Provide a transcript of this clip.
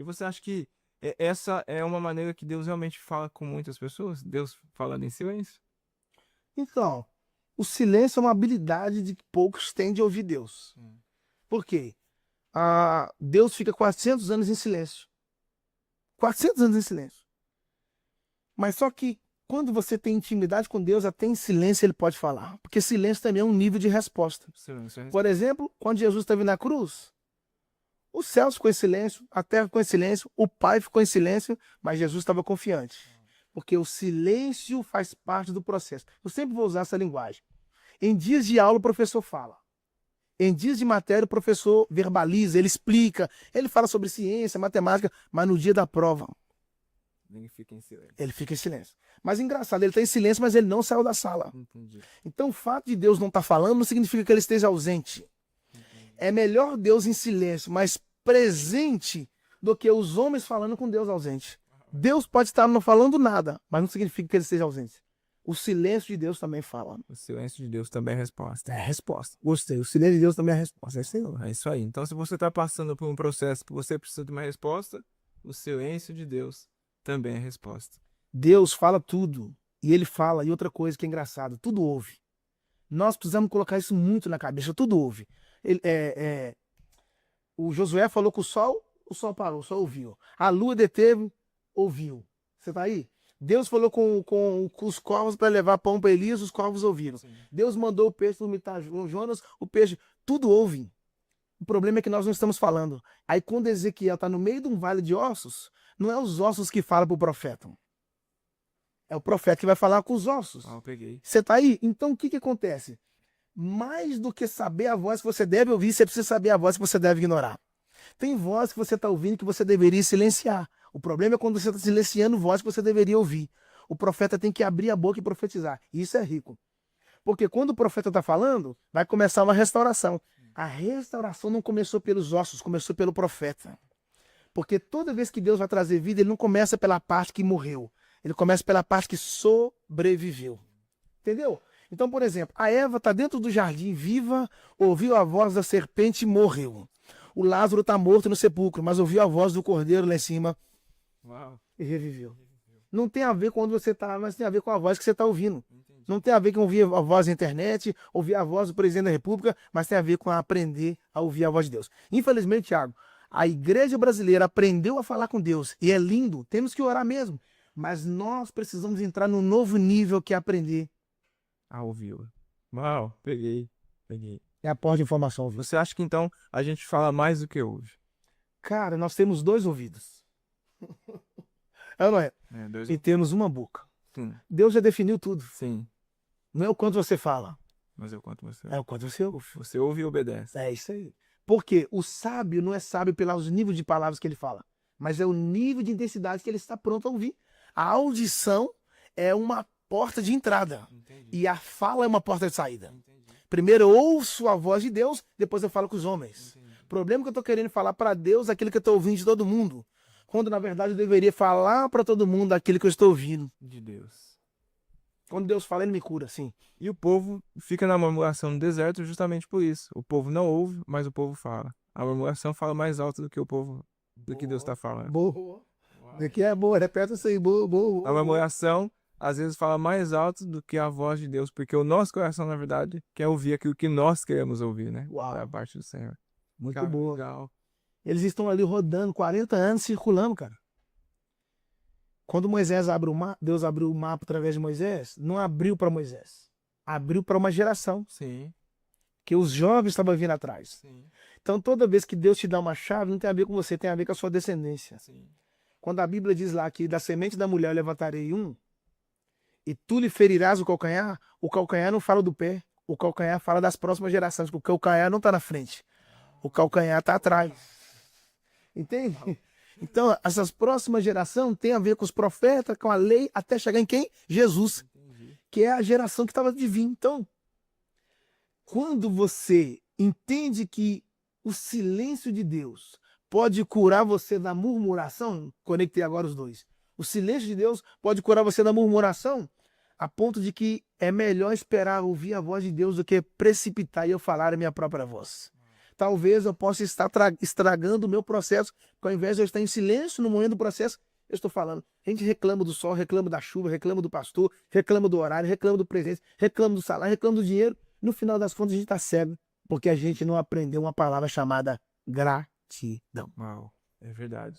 E você acha que essa é uma maneira que Deus realmente fala com muitas pessoas? Deus falando em silêncio? Então, o silêncio é uma habilidade de que poucos têm de ouvir Deus. Por quê? Deus fica 400 anos em silêncio. 400 anos em silêncio. Mas só que quando você tem intimidade com Deus, até em silêncio ele pode falar. Porque silêncio também é um nível de resposta. Silêncio é Por exemplo, quando Jesus esteve na cruz, os céus ficou em silêncio, a terra ficou em silêncio, o Pai ficou em silêncio, mas Jesus estava confiante. Porque o silêncio faz parte do processo. Eu sempre vou usar essa linguagem. Em dias de aula, o professor fala. Em dias de matéria, o professor verbaliza, ele explica, ele fala sobre ciência, matemática, mas no dia da prova, ele fica em silêncio. ele fica em silêncio. Mas engraçado, ele está em silêncio, mas ele não saiu da sala. Entendi. Então, o fato de Deus não estar falando não significa que ele esteja ausente. É melhor Deus em silêncio, mas presente, do que os homens falando com Deus ausente. Deus pode estar não falando nada, mas não significa que ele esteja ausente. O silêncio de Deus também fala. O silêncio de Deus também é resposta. É a resposta. Gostei. O silêncio de Deus também é a resposta. É isso aí. É isso aí. Então, se você está passando por um processo que você precisa de uma resposta, o silêncio de Deus também é resposta. Deus fala tudo. E ele fala. E outra coisa que é engraçado, tudo ouve. Nós precisamos colocar isso muito na cabeça. Tudo ouve. O Josué falou com o sol parou, o sol ouviu. A lua deteve, ouviu. Você tá aí? Deus falou com os corvos para levar pão para Elias, os corvos ouviram. Sim. Deus mandou o peixe vomitar Jonas, o peixe, tudo ouve. O problema é que nós não estamos falando. Aí quando Ezequiel está no meio de um vale de ossos, não é os ossos que falam para o profeta. É o profeta que vai falar com os ossos. Eu peguei. Você tá aí? Então o que acontece? Mais do que saber a voz que você deve ouvir, você precisa saber a voz que você deve ignorar. Tem voz que você está ouvindo que você deveria silenciar. O problema é quando você está silenciando voz que você deveria ouvir. O profeta tem que abrir a boca e profetizar. Isso é rico. Porque quando o profeta está falando, vai começar uma restauração. A restauração não começou pelos ossos, começou pelo profeta. Porque toda vez que Deus vai trazer vida, ele não começa pela parte que morreu. Ele começa pela parte que sobreviveu. Entendeu? Então, por exemplo, a Eva está dentro do jardim viva, ouviu a voz da serpente e morreu. O Lázaro está morto no sepulcro, mas ouviu a voz do cordeiro lá em cima. Uau. E reviveu. Não tem a ver com onde você está, mas tem a ver com a voz que você está ouvindo. Entendi. Não tem a ver com ouvir a voz da internet, ouvir a voz do presidente da República, mas tem a ver com aprender a ouvir a voz de Deus. Infelizmente, Thiago, a igreja brasileira aprendeu a falar com Deus, e é lindo, temos que orar mesmo, mas nós precisamos entrar num novo nível que é aprender a ouvi-lo. Uau, peguei. É a porta de informação. Viu? Você acha que então a gente fala mais do que ouve? Cara, nós temos 2 ouvidos. É ou não é? E temos uma boca. Sim. Deus já definiu tudo. Sim. Não é o quanto você fala. Mas é o quanto você ouve. É o quanto você ouve. Você ouve e obedece. É isso aí. Porque o sábio não é sábio pelos níveis de palavras que ele fala, mas é o nível de intensidade que ele está pronto a ouvir. A audição é uma porta de entrada. Entendi. E a fala é uma porta de saída. Entendi. Primeiro eu ouço a voz de Deus, depois eu falo com os homens. Entendi. O problema é que eu estou querendo falar para Deus aquilo que eu estou ouvindo de todo mundo. Quando na verdade eu deveria falar para todo mundo aquilo que eu estou ouvindo. De Deus. Quando Deus fala, ele me cura, sim. E o povo fica na murmuração no deserto justamente por isso. O povo não ouve, mas o povo fala. A murmuração fala mais alto do que o povo, do que Deus está falando. Boa. Daqui é boa, repete isso aí, boa. A murmuração às vezes fala mais alto do que a voz de Deus, porque o nosso coração, na verdade, quer ouvir aquilo que nós queremos ouvir, né? Uau. Da parte do Senhor. Muito boa. Legal. Eles estão ali rodando 40 anos, circulando, cara. Quando Moisés abre o mar, Deus abriu o mapa através de Moisés, não abriu para Moisés. Abriu para uma geração. Sim. Que os jovens estavam vindo atrás. Sim. Então toda vez que Deus te dá uma chave, não tem a ver com você, tem a ver com a sua descendência. Sim. Quando a Bíblia diz lá que da semente da mulher eu levantarei um, e tu lhe ferirás o calcanhar não fala do pé, o calcanhar fala das próximas gerações, porque o calcanhar não está na frente, o calcanhar está atrás. Entende? Então, essas próximas gerações têm a ver com os profetas, com a lei, até chegar em quem? Jesus. Entendi. Que é a geração que estava de vir. Então, quando você entende que o silêncio de Deus pode curar você da murmuração, conectei agora os dois. O silêncio de Deus pode curar você da murmuração, a ponto de que é melhor esperar ouvir a voz de Deus do que precipitar e eu falar a minha própria voz. talvez eu possa estar estragando o meu processo, porque ao invés de eu estar em silêncio no momento do processo, eu estou falando. A gente reclama do sol, reclama da chuva, reclama do pastor, reclama do horário, reclama do presente, reclama do salário, reclama do dinheiro. No final das contas, a gente está cego, porque a gente não aprendeu uma palavra chamada gratidão. Uau, é verdade.